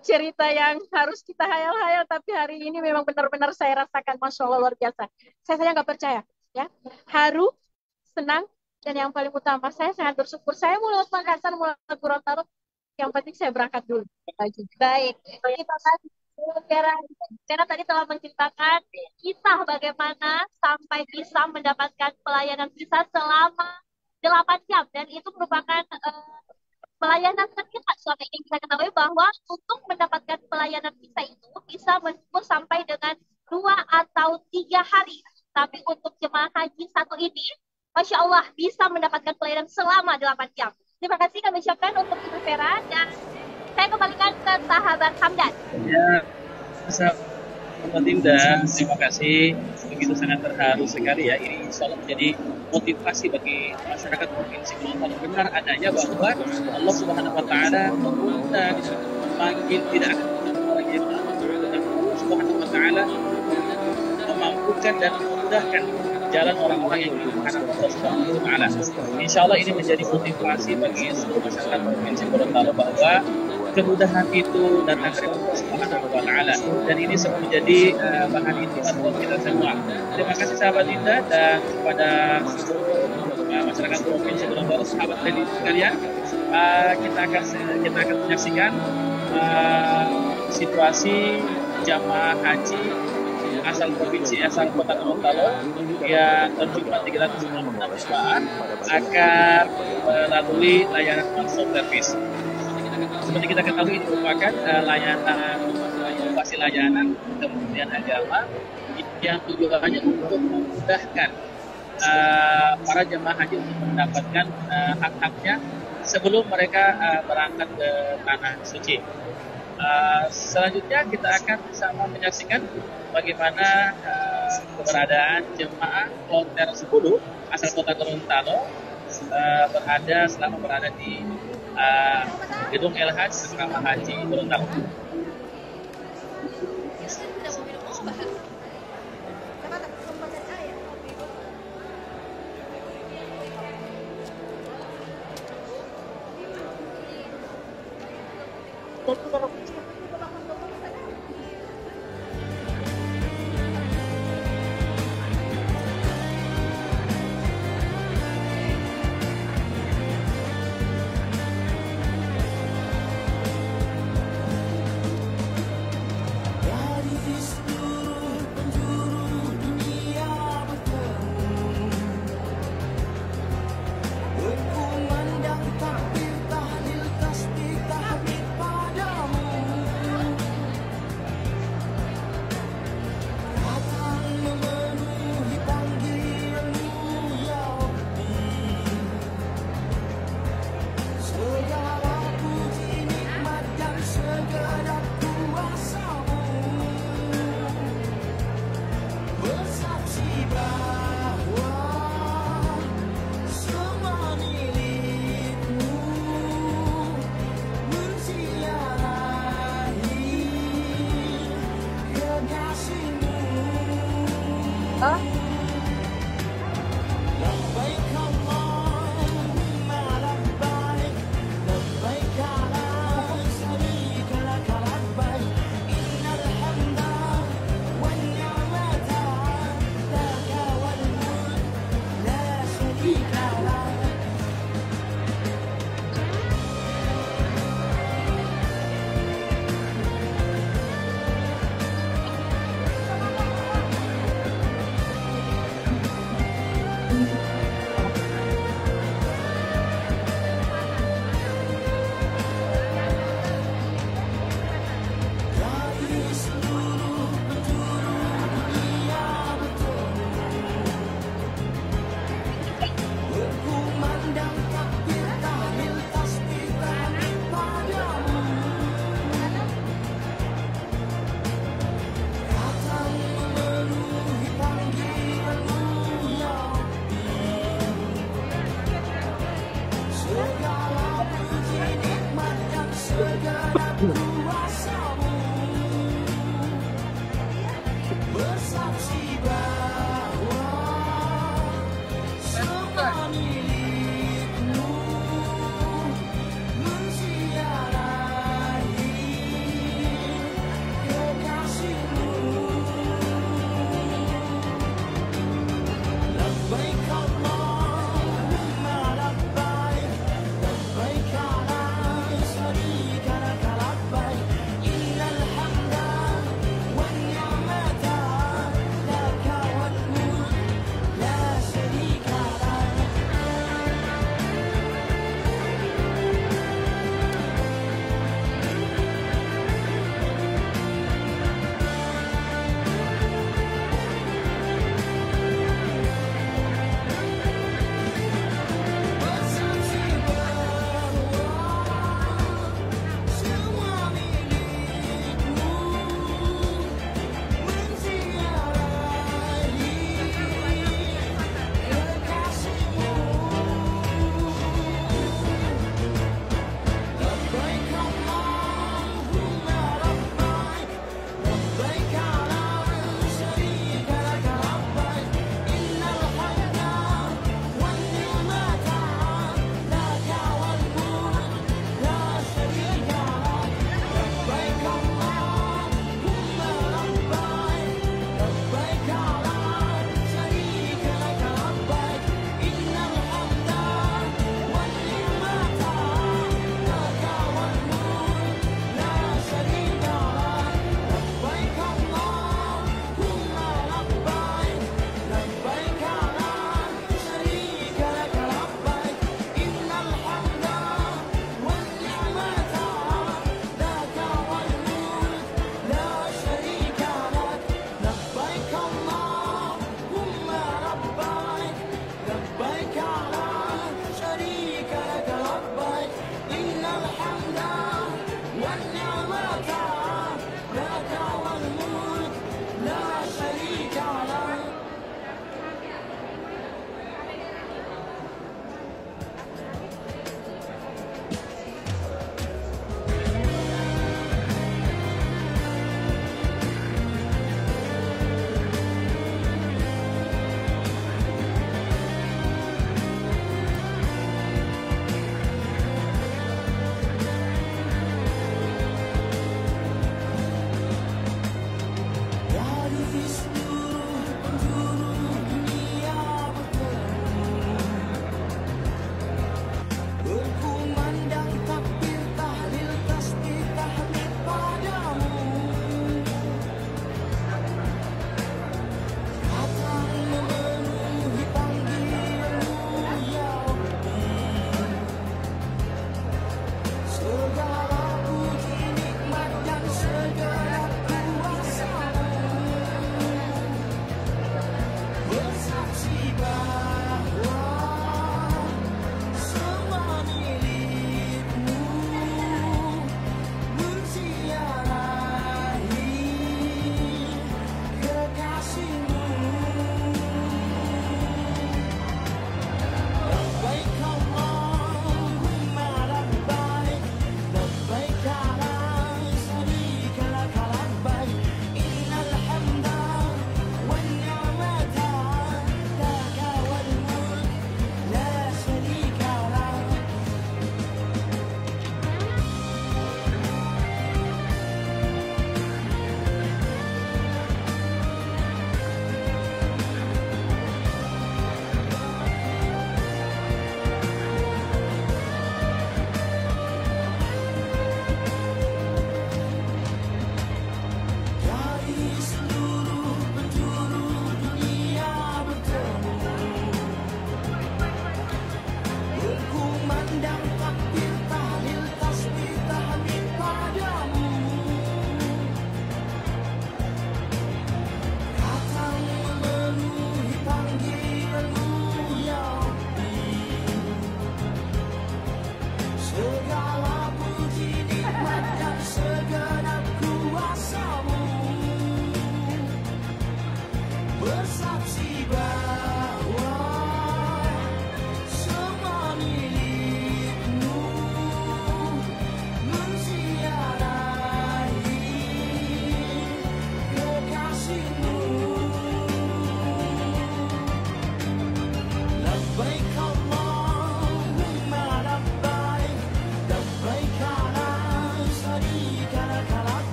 H: cerita yang harus kita hayal-hayal, tapi hari ini memang benar-benar saya rasakan, Masya Allah, luar biasa. Saya nggak percaya, ya, haru, senang, dan yang paling utama saya sangat bersyukur. Saya mau lewat Makassar, mau lewat Gorontalo, yang penting saya berangkat dulu. Baik, kita kasih karena tadi telah menceritakan kisah bagaimana sampai bisa mendapatkan pelayanan visa selama 8 jam, dan itu merupakan pelayanan tercepat selama ini. Kita ketahui bahwa untuk mendapatkan pelayanan visa itu bisa menempuh sampai dengan 2 atau 3 hari. Tapi untuk jemaah haji satu ini, Masya Allah, bisa mendapatkan pelayanan selama 8 jam. Terima kasih kami ucapkan untuk Ibu Vera, dan saya kembalikan ke sahabat Hamdan.
I: Ya, sahabat Dinda, terima kasih. Begitu sangat terharu sekali ya. Ini insya Allah menjadi motivasi bagi masyarakat provinsi Gorontalo. Benar adanya bahwa Allah Subhanahu Wa Taala mengundang makin tidak akan orang yang Allah Subhanahu Wa Taala memampukan dan memudahkan jalan orang-orang yang dimuliakan Allah Subhanahu Wa Taala. Insya Allah ini menjadi motivasi bagi seluruh masyarakat provinsi Gorontalo bahwa kemudahan itu datang dari Allah Subhanahu Wa Taala, dan ini semua menjadi bahan intimat buat kita semua. Terima kasih sahabat Dinda, dan kepada masyarakat provinsi Gorontalo, sahabat kredit sekalian, kita akan menyaksikan situasi jamaah haji asal provinsi asal Kota Gorontalo yang berjumlah 396 jemaah akan melalui layanan one stop service. Seperti kita ketahui ini merupakan layanan inovasi layanan Kementerian Agama yang tujuannya untuk memudahkan para jemaah haji untuk mendapatkan hak-haknya sebelum mereka berangkat ke tanah suci. Selanjutnya kita akan sama menyaksikan bagaimana keberadaan jemaah kloter 10 asal Kota Gorontalo selama berada di gedung LH Asrama Haji Gorontalo.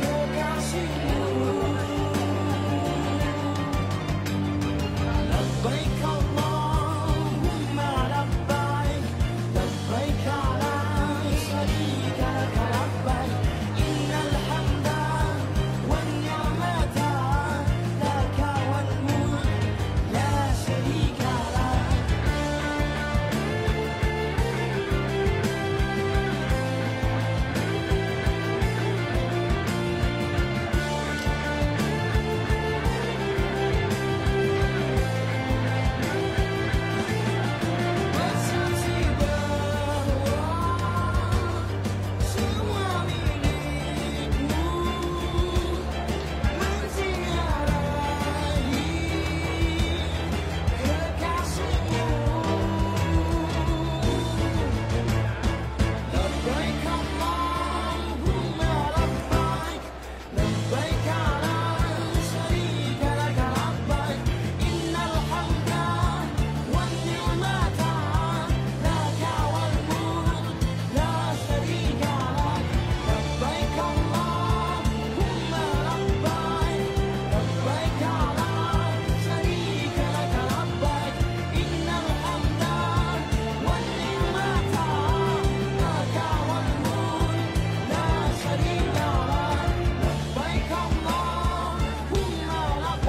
N: Kekasihmu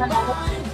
N: Labbaik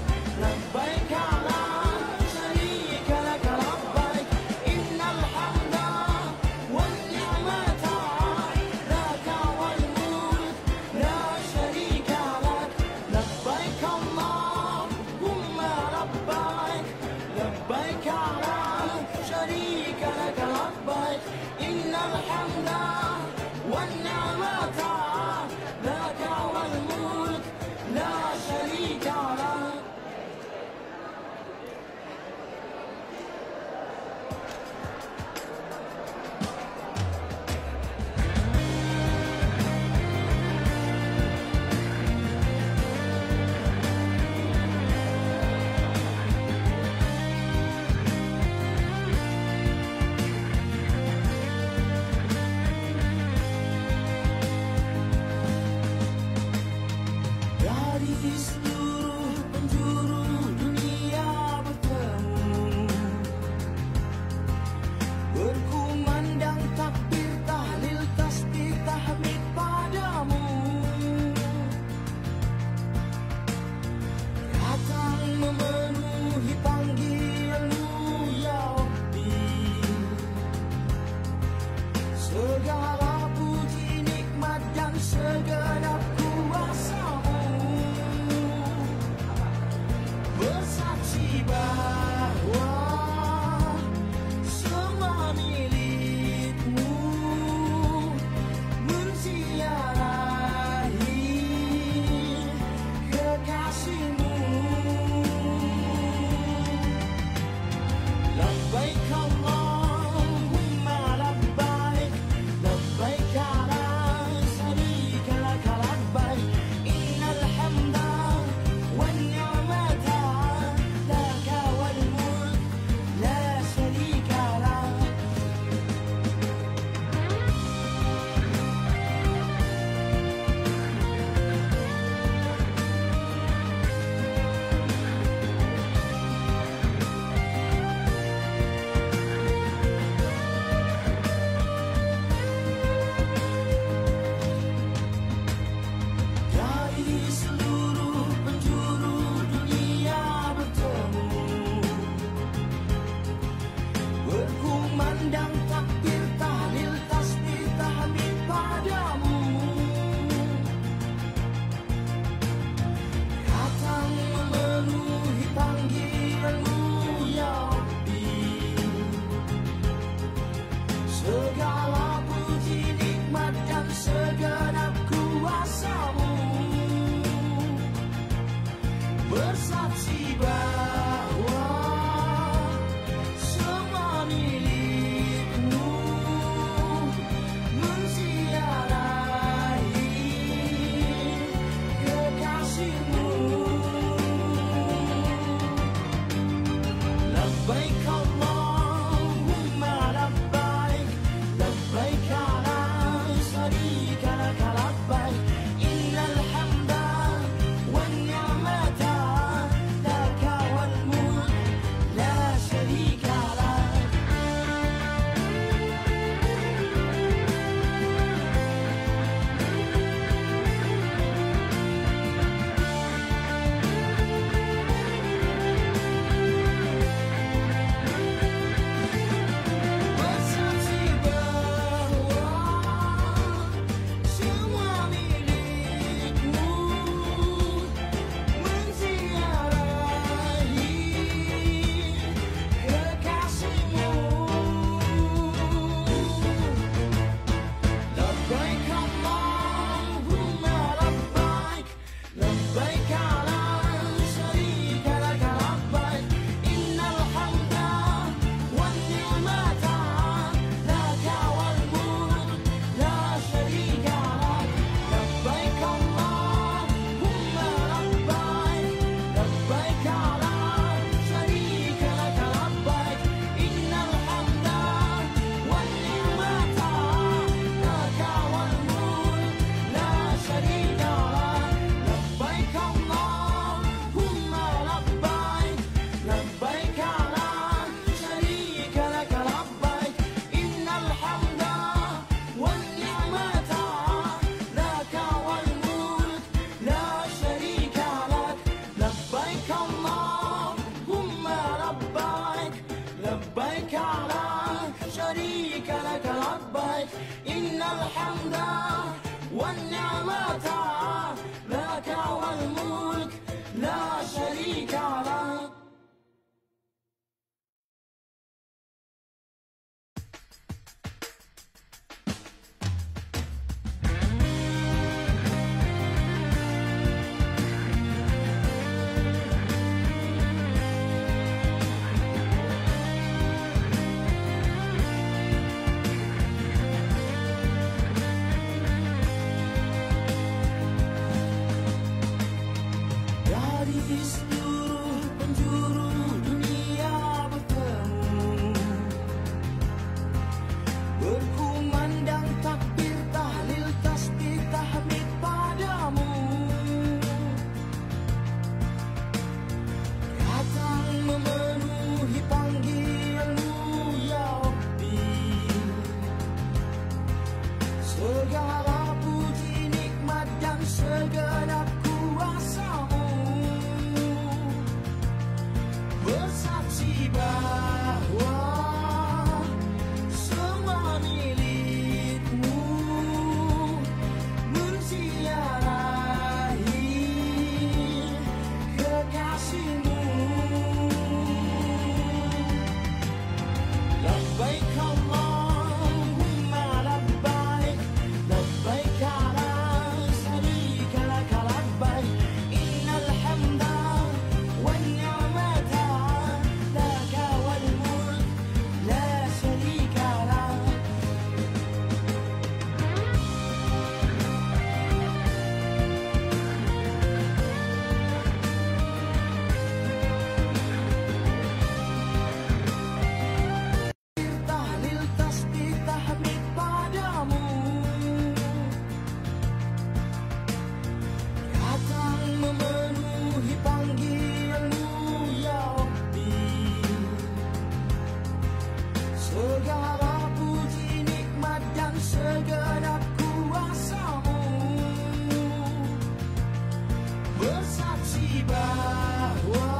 N: bersaksi bahwa